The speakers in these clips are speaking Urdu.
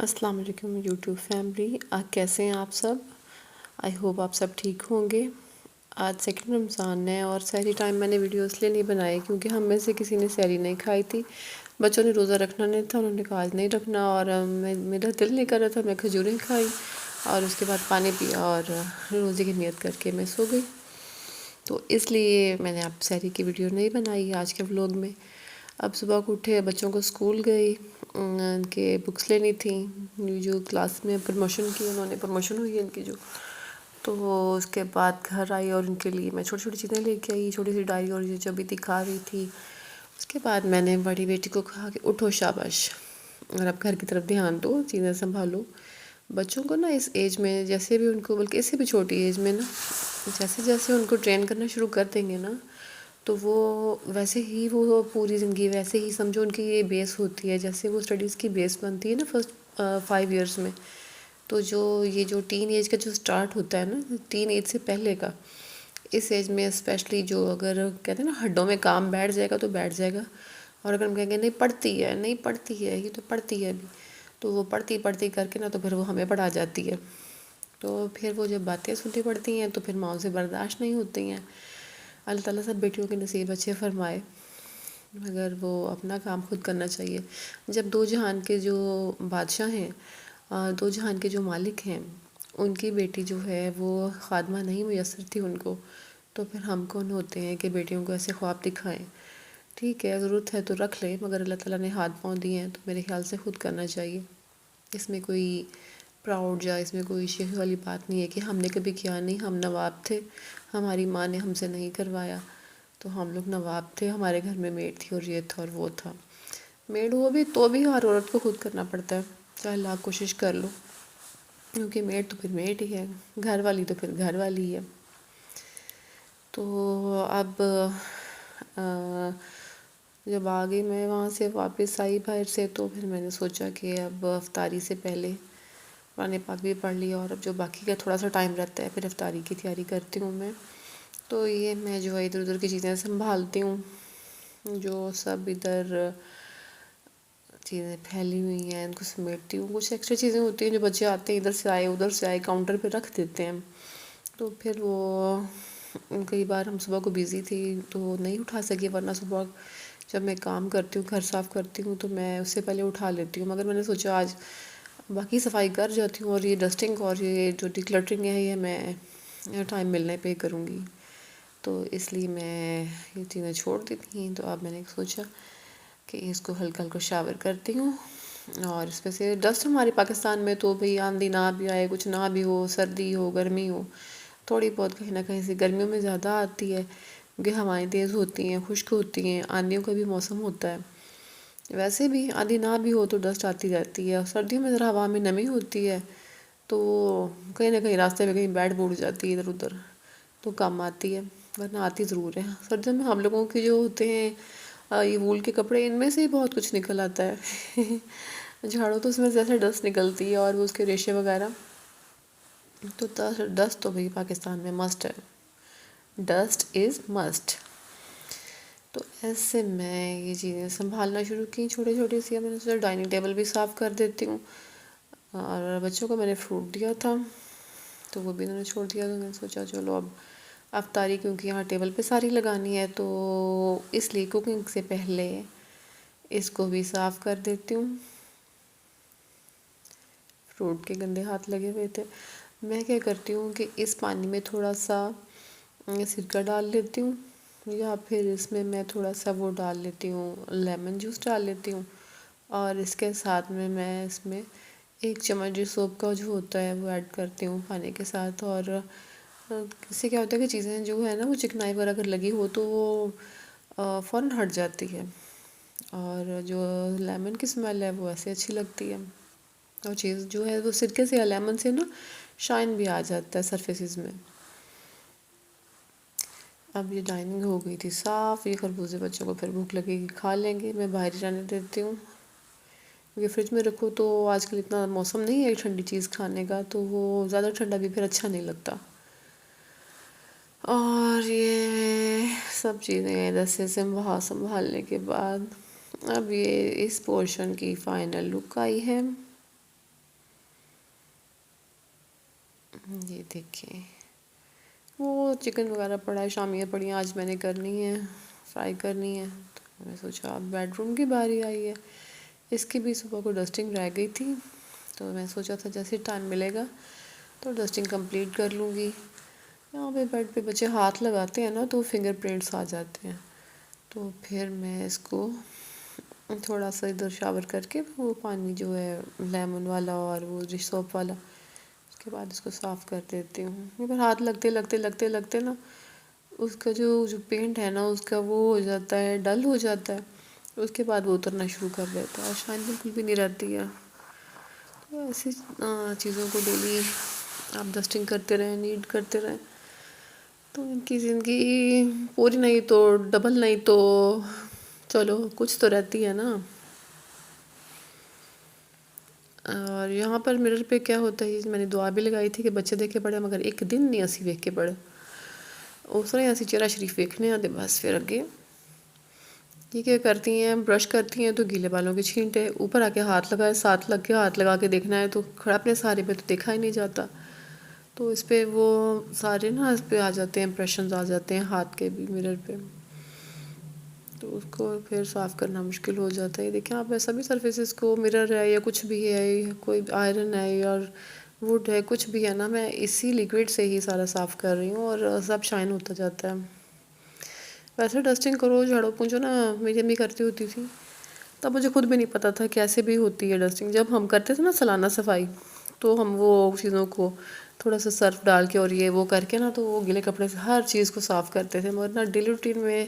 السلام علیکم یوٹیوب فیملی، کیسے ہیں آپ سب؟ آئی ہوپ آپ سب ٹھیک ہوں گے۔ آج سیکنڈ رمضان ہے اور سحری ٹائم میں نے ویڈیو اس لیے نہیں بنائی کیونکہ ہم میں سے کسی نے سحری نہیں کھائی تھی۔ بچوں نے روزہ رکھنا نہیں تھا، انہوں نے کہا آج نہیں رکھنا، اور میرا دل نہیں کر رہا تھا، میں کھجوریں کھائی اور اس کے بعد پانی پیا اور روزے کی نیت کر کے میں سو گئی۔ تو اس لیے میں نے اب سحری کی ویڈیو نہیں بنائی آج کے ولاگ میں۔ اب صبح کو اٹھے، بچوں کو اسکول گئی، ان کے بکس لینی تھیں، جو کلاس میں پروموشن کی انہوں نے، پروموشن ہوئی ہے ان کی تو اس کے بعد گھر آئی اور ان کے لیے میں چھوٹی چھوٹی چیزیں لے کے آئی، چھوٹی سی ڈائری اور جو بھی دکھا رہی تھی۔ اس کے بعد میں نے بڑی بیٹی کو کہا کہ اٹھو شاباش، اور اب گھر کی طرف دھیان دو، چیزیں سنبھالو۔ بچوں کو نا اس ایج میں جیسے بھی ان کو، بلکہ اس سے بھی چھوٹی ایج میں نا، جیسے جیسے ان کو ٹرین کرنا شروع کر دیں گے نا، تو وہ ویسے ہی وہ پوری زندگی ویسے ہی سمجھو ان کی یہ بیس ہوتی ہے، جیسے وہ اسٹڈیز کی بیس بنتی ہے نا فرسٹ 5 ایئرس میں۔ تو جو ٹین ایج کا جو سٹارٹ ہوتا ہے نا، ٹین ایج سے پہلے کا، اس ایج میں اسپیشلی جو اگر کہتے ہیں نا ہڈوں میں کام بیٹھ جائے گا تو بیٹھ جائے گا، اور اگر ہم کہیں گے نہیں پڑھتی ہے نہیں پڑھتی ہے، یہ تو پڑھتی ہے ابھی، تو وہ پڑھتی کر کے نا تو پھر وہ ہمیں پڑھا جاتی ہے۔ تو پھر وہ جب باتیں سنتی پڑتی ہیں تو پھر ماؤں سے برداشت نہیں ہوتی ہیں۔ اللہ تعالیٰ سب بیٹیوں کے نصیب اچھے فرمائے، مگر وہ اپنا کام خود کرنا چاہیے۔ جب دو جہان کے جو بادشاہ ہیں، دو جہان کے جو مالک ہیں، ان کی بیٹی جو ہے وہ خادمہ نہیں میسر تھی ان کو، تو پھر ہم کون ہوتے ہیں کہ بیٹیوں کو ایسے خواب دکھائیں؟ ٹھیک ہے، ضرورت ہے تو رکھ لیں، مگر اللہ تعالیٰ نے ہاتھ پاؤں دیے ہیں تو میرے خیال سے خود کرنا چاہیے۔ اس میں کوئی پراؤڈ یا اس میں کوئی شیخی والی بات نہیں ہے کہ ہم نے کبھی کیا نہیں، ہم نواب تھے، ہماری ماں نے ہم سے نہیں کروایا، تو ہم لوگ نواب تھے، ہمارے گھر میں میڈ تھی اور یہ تھا اور وہ تھا۔ میڈ ہو بھی تو بھی ہر عورت کو خود کرنا پڑتا ہے، چاہے لاکھ کوشش کر لو، کیونکہ میڈ تو پھر میڈ ہی ہے، گھر والی تو پھر گھر والی ہی ہے۔ تو اب جب آ گئی میں وہاں سے واپس آئی باہر سے، تو پھر میں نے سوچا کہ اب افطاری سے پہلے قرآن پاک بھی پڑھ لیا، اور اب جو باقی کا تھوڑا سا ٹائم رہتا ہے پھر افطاری کی تیاری کرتی ہوں میں۔ تو یہ میں جو ہے ادھر ادھر کی چیزیں سنبھالتی ہوں، جو سب ادھر چیزیں پھیلی ہوئی ہیں ان کو سمیٹتی ہوں۔ کچھ ایکسٹرا چیزیں ہوتی ہیں جو بچے آتے ہیں ادھر سے آئے ادھر سے آئے کاؤنٹر پہ رکھ دیتے ہیں، تو پھر وہ کئی بار ہم صبح کو بیزی تھی تو نہیں اٹھا سکی، ورنہ صبح جب میں کام کرتی ہوں، گھر صاف کرتی ہوں، تو میں اس سے پہلے اٹھا لیتی ہوں، مگر میں نے سوچا آج باقی صفائی کر جاتی ہوں اور یہ ڈسٹنگ اور یہ جو ڈیکلٹرنگ ہے یہ میں ٹائم ملنے پہ کروں گی، تو اس لیے میں یہ چیزیں چھوڑ دی تھیں۔ تو اب میں نے سوچا کہ اس کو ہلکا ہلکا شاور کرتی ہوں، اور اس میں سے ڈسٹ ہمارے پاکستان میں تو بھئی آندھی نہ بھی آئے، کچھ نہ بھی ہو، سردی ہو گرمی ہو، تھوڑی بہت کہیں نہ کہیں سے گرمیوں میں زیادہ آتی ہے کیونکہ ہوائیں تیز ہوتی ہیں، خشک ہوتی ہیں، آندھیوں کا بھی موسم ہوتا ہے۔ ویسے بھی آندھی نہ بھی ہو تو ڈسٹ آتی رہتی ہے، اور سردیوں میں ذرا ہوا میں نمی ہوتی ہے تو کہیں نہ کہیں راستے میں کہیں بیٹھ بوٹھ جاتی ہے ادھر ادھر، تو کم آتی ہے، ورنہ آتی ضرور ہے۔ سردیوں میں ہم لوگوں کے جو ہوتے ہیں یہ وول کے کپڑے، ان میں سے ہی بہت کچھ نکل آتا ہے جھاڑو تو اس میں جیسے ڈسٹ نکلتی ہے اور وہ اس کے ریشے وغیرہ، تو ڈسٹ تو بھئی پاکستان میں مسٹ ہے، ڈسٹ از مسٹ۔ تو ایسے میں یہ چیزیں سنبھالنا شروع کی چھوٹی چھوٹی سی، میں نے سوچا ڈائننگ ٹیبل بھی صاف کر دیتی ہوں، اور بچوں کو میں نے فروٹ دیا تھا تو وہ بھی انہوں نے چھوڑ دیا، تو میں نے سوچا چلو اب افطاری کیونکہ یہاں ٹیبل پہ ساری لگانی ہے تو اس لیے کوکنگ سے پہلے اس کو بھی صاف کر دیتی ہوں۔ فروٹ کے گندے ہاتھ لگے ہوئے تھے، میں کیا کرتی ہوں کہ اس پانی میں تھوڑا سا سرکہ ڈال لیتی ہوں، یا پھر اس میں تھوڑا سا وہ ڈال لیتی ہوں، لیمن جوس ڈال لیتی ہوں، اور اس کے ساتھ میں اس میں 1 چمچ جو سوپ کا جو ہوتا ہے وہ ایڈ کرتی ہوں پانی کے ساتھ، اور اس سے کیا ہوتا ہے کہ چیزیں جو ہے نا وہ چکنائی وغیرہ اگر لگی ہو تو وہ فوراً ہٹ جاتی ہے، اور جو لیمن کی اسمیل ہے وہ ایسے اچھی لگتی ہے، اور چیز جو ہے وہ سرکے سے یا لیمن سے نا شائن بھی آ جاتا ہے سرفیسز میں۔ اب یہ ڈائننگ ہو گئی تھی صاف، یہ خربوزے بچوں کو پھر بھوک لگے گی کھا لیں گے، میں باہر ہی رہنے دیتی ہوں، کیونکہ فریج میں رکھو تو آج کل اتنا موسم نہیں ہے ٹھنڈی چیز کھانے کا، تو وہ زیادہ ٹھنڈا بھی پھر اچھا نہیں لگتا۔ اور یہ سب چیزیں ادھر سے سنبھالنے کے بعد اب یہ اس پورشن کی فائنل لک آئی ہے۔ یہ دیکھیں وہ چکن وغیرہ پڑا ہے، شامیاں پڑی ہیں، آج میں نے کرنی ہے، فرائی کرنی ہے. تو میں سوچا اب بیڈ روم کی باری آئی ہے. اس کی بھی صبح کو ڈسٹنگ رہ گئی تھی، تو میں سوچا تھا جیسے ٹائم ملے گا تو ڈسٹنگ کمپلیٹ کر لوں گی. یہاں پہ بیڈ پہ بچے ہاتھ لگاتے ہیں نا تو فنگر پرنٹس آ جاتے ہیں. تو پھر میں اس کو تھوڑا سا ادھر شاور کر کے وہ پانی جو ہے لیمن والا اور وہ ڈش سوپ والا، اس کے بعد اس کو صاف کر دیتی ہوں. مگر ہاتھ لگتے نا اس کا جو پینٹ ہے نا اس کا وہ ہو جاتا ہے، ڈل ہو جاتا ہے. اس کے بعد وہ اترنا شروع کر دیتا ہے اور شائن بالکل بھی نہیں رہتی ہے. تو ایسی چیزوں کو ڈیلی آپ ڈسٹنگ کرتے رہیں، نیٹ کرتے رہیں تو ان کی زندگی پوری نہیں تو ڈبل نہیں تو چلو کچھ تو رہتی ہے نا. اور یہاں پر مرر پہ کیا ہوتا ہے، میں نے دعا بھی لگائی تھی کہ بچے دیکھے پڑھے مگر ایک دن نہیں اسی ویکھ کے پڑھے. اس طرح ایسی چہرہ شریف ویکھنے آتے بس پھر اگے یہ کیا کرتی ہیں، برش کرتی ہیں تو گیلے بالوں کے چھینٹے اوپر آ کے ہاتھ لگائے، ساتھ لگ کے ہاتھ لگا کے دیکھنا ہے تو اپنے سارے پہ تو دیکھا ہی نہیں جاتا. تو اس پہ وہ سارے نا اس پہ آ جاتے ہیں، امپریشنز آ جاتے ہیں ہاتھ کے بھی مرر پہ، تو اس کو پھر صاف کرنا مشکل ہو جاتا ہے. دیکھیں آپ ایسا بھی سرفیسز کو مرر ہے یا کچھ بھی ہے، کوئی آئرن ہے یا ووڈ ہے، کچھ بھی ہے نا، میں اسی لیکوڈ سے ہی سارا صاف کر رہی ہوں اور سب شائن ہوتا جاتا ہے. ویسے ڈسٹنگ کرو جھاڑو پونچھو نا میری امی کرتی ہوتی تھی، تب مجھے خود بھی نہیں پتہ تھا کیسے بھی ہوتی ہے ڈسٹنگ. جب ہم کرتے تھے نا سالانہ صفائی تو ہم وہ چیزوں کو تھوڑا سا سرف ڈال کے اور یہ وہ کر کے نا تو وہ گیلے کپڑے سے ہر چیز کو صاف کرتے تھے. مگر نا ڈیلی روٹین میں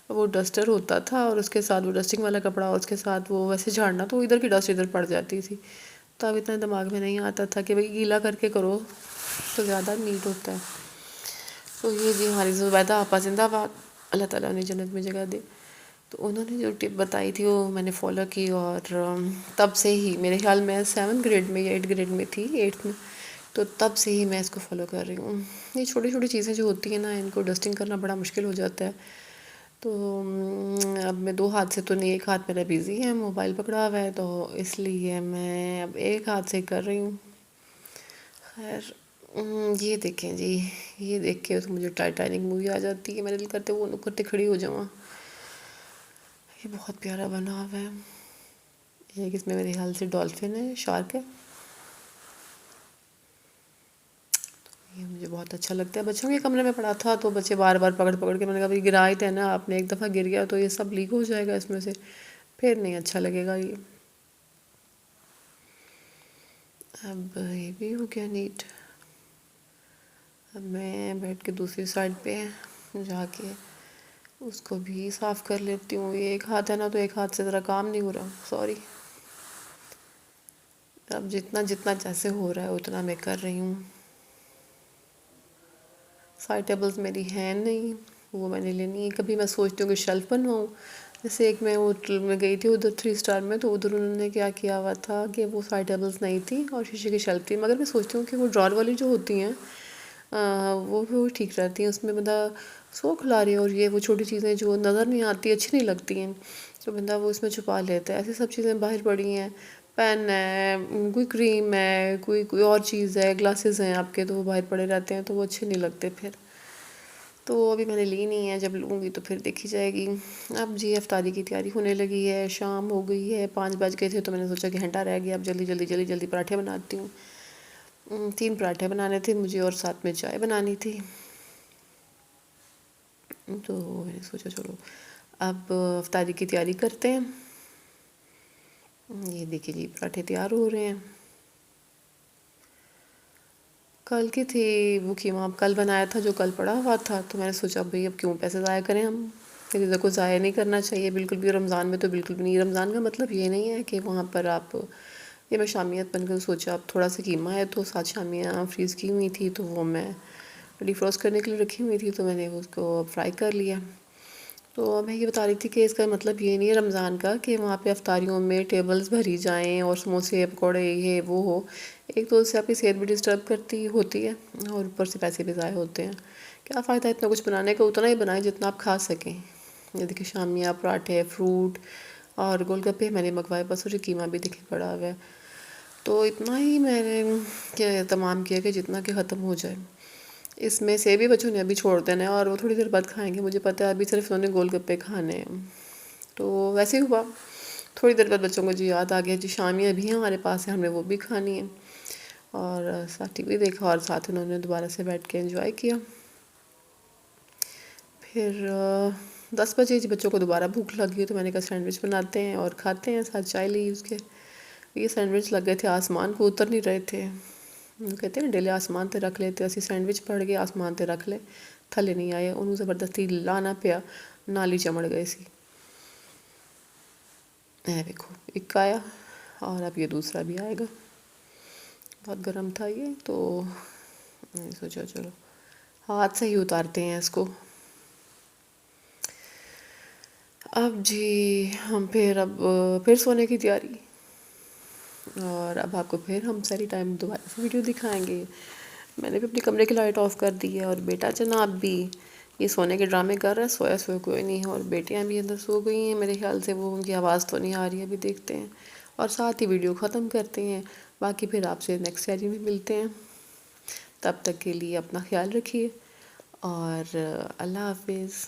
وہ ڈسٹر ہوتا تھا اور اس کے ساتھ وہ ڈسٹنگ والا کپڑا اور اس کے ساتھ وہ ویسے جھاڑنا تو ادھر کی ڈسٹ ادھر پڑ جاتی تھی. تب اتنا دماغ میں نہیں آتا تھا کہ بھئی گیلا کر کے کرو تو زیادہ نیٹ ہوتا ہے. تو یہ جی ہماری زبیدہ آپا زندہ باد، اللہ تعالیٰ انہیں جنت میں جگہ دے. تو انہوں نے جو ٹپ بتائی تھی وہ میں نے فالو کی اور تب سے ہی میرے خیال میں 7 گریڈ میں یا 8 گریڈ میں تھی، 8 میں، تو تب سے ہی میں اس کو فالو کر رہی ہوں. یہ چھوٹی چھوٹی چیزیں جو ہوتی ہیں نا ان کو ڈسٹنگ کرنا بڑا مشکل ہو جاتا ہے. تو اب میں 2 ہاتھ سے تو نہیں، ایک ہاتھ میرا بزی ہے، موبائل پکڑا ہوا ہے، تو اس لیے میں اب ایک ہاتھ سے کر رہی ہوں. خیر یہ دیکھیں جی، یہ دیکھ کے تو مجھے ٹائٹینک مووی آ جاتی ہے، میرے دل کرتے وہ کرتے کھڑی ہو جاؤں. یہ بہت پیارا بنا ہوا ہے. ایک اس میں میرے خیال سے ڈولفن ہے، شارک ہے. یہ مجھے بہت اچھا لگتا ہے. بچوں کے کمرے میں پڑا تھا تو بچے بار بار پکڑ پکڑ کے، میں نے کہا بھائی گرائے تھے نا آپ نے، ایک دفعہ گر گیا تو یہ سب لیک ہو جائے گا اس میں سے، پھر نہیں اچھا لگے گا. یہ اب یہ بھی ہو گیا نیٹ. اب میں بیڈ کے دوسری سائڈ پہ جا کے اس کو بھی صاف کر لیتی ہوں. یہ ایک ہاتھ ہے نا تو ایک ہاتھ سے ذرا کام نہیں ہو رہا، سوری. اب جتنا جیسے ہو رہا ہے اتنا میں کر رہی ہوں. سائڈ ٹیبلز میری ہیں نہیں، وہ میں نے لینی ہے. کبھی میں سوچتی ہوں کہ شیلف بنواؤں. جیسے ایک میں ہوٹل میں گئی تھی ادھر 3 اسٹار میں، تو ادھر انہوں نے کیا کیا ہوا تھا کہ وہ سائڈ ٹیبلز نہیں تھی اور شیشے کی شیلف تھی. مگر میں سوچتی ہوں کہ وہ ڈرار والی جو ہوتی ہیں وہ ٹھیک رہتی ہیں. اس میں بندہ سو کھلا رہی ہے اور یہ وہ چھوٹی چیزیں جو نظر نہیں آتی، اچھی نہیں لگتی ہیں، تو بندہ وہ اس میں چھپا لیتا ہے. ایسی سب چیزیں باہر پڑی ہیں، پین ہے، کوئی کریم ہے، کوئی اور چیز ہے، گلاسز ہیں آپ کے، تو وہ باہر پڑے رہتے ہیں تو وہ اچھے نہیں لگتے پھر. تو ابھی میں نے لی نہیں ہے، جب لوں گی تو پھر دیکھی جائے گی. اب جی افطاری کی تیاری ہونے لگی ہے، شام ہو گئی ہے، 5 بج گئے تھے تو میں نے سوچا کہ گھنٹہ رہ گیا، اب جلدی پراٹھے بناتی ہوں. 3 پراٹھے بنانے تھے مجھے اور ساتھ میں چائے بنانی تھی. تو میں نے سوچا چلو اب افطاری کی تیاری کرتے ہیں. یہ دیکھیے جی پراٹھے تیار ہو رہے ہیں. کل کی تھی وہ قیمہ، کل بنایا تھا جو کل پڑا ہوا تھا، تو میں نے سوچا بھئی اب کیوں پیسے ضائع کریں ہم، چیزوں کو ضائع نہیں کرنا چاہیے بالکل بھی. رمضان میں تو بالکل بھی نہیں. رمضان کا مطلب یہ نہیں ہے کہ وہاں پر آپ، یہ میں شامیت بن کر سوچا اب تھوڑا سا قیمہ ہے تو 7 شامیاں فریز کی ہوئی تھی تو وہ میں ڈی فروسٹ کرنے کے لیے رکھی ہوئی تھی، تو میں نے اس کو فرائی کر لیا. تو میں یہ بتا رہی تھی کہ اس کا مطلب یہ نہیں ہے رمضان کا کہ وہاں پہ افطاریوں میں ٹیبلز بھری جائیں اور سموسے پکوڑے یہ وہ ہو. ایک تو اس سے آپ کی صحت بھی ڈسٹرب کرتی ہوتی ہے اور اوپر سے پیسے بھی ضائع ہوتے ہیں. کیا فائدہ اتنا کچھ بنانے کا، اتنا ہی بنائیں جتنا آپ کھا سکیں. یہ دیکھیں شامیاں، پراٹھے، فروٹ اور گول گپے میں نے منگوائے بس، اور قیمہ بھی دیکھیں پڑا ہوا ہے. تو اتنا ہی میں نے اہتمام کیا کہ جتنا کہ ختم ہو جائے. اس میں سے بھی بچوں نے ابھی چھوڑ دینا ہے اور وہ تھوڑی دیر بعد کھائیں گے. مجھے پتہ ہے ابھی صرف انہوں نے گول گپے کھانے ہیں. تو ویسے ہی ہوا تھوڑی دیر بعد بچوں کو جی یاد آ گیا جی شامیاں بھی ہیں ہمارے پاس ہیں، ہم نے وہ بھی کھانی ہے. اور ساتھ ٹی وی دیکھا اور ساتھ انہوں نے دوبارہ سے بیٹھ کے انجوائے کیا. پھر 10 بجے جی بچوں کو دوبارہ بھوک لگی تو میں نے کہا سینڈوچ بناتے ہیں اور کھاتے ہیں. ساتھ چائے لی اس کے. یہ سینڈوچ لگ گئے تھے آسمان کو اتر نہیں رہے تھے. کہتے ہیں نا ڈیلے آسمان تے رکھ لیتے اسی سینڈوچ پڑ گئے آسمان تے رکھ لے تھلے نہیں آئے. انہوں زبردستی لانا پیا نالی چمڑ گئے سی. دیکھو ایک آیا اور اب یہ دوسرا بھی آئے گا. بہت گرم تھا یہ تو میں نے سوچا چلو ہاتھ سے ہی اتارتے ہیں اس کو. اب جی ہم پھر سونے کی تیاری. اور اب آپ کو پھر ہم ساری ٹائم دوبارہ سے ویڈیو دکھائیں گے. میں نے بھی اپنے کمرے کی لائٹ آف کر دی ہے اور بیٹا جناب بھی یہ سونے کے ڈرامے کر رہا ہے. سویا کوئی نہیں ہے اور بیٹیاں بھی اندر سو گئی ہیں میرے خیال سے. وہ ان کی آواز تو نہیں آ رہی ہے ابھی دیکھتے ہیں اور ساتھ ہی ویڈیو ختم کرتے ہیں. باقی پھر آپ سے نیکسٹ سیری میں ملتے ہیں. تب تک کے لیے اپنا خیال رکھیے اور اللہ حافظ.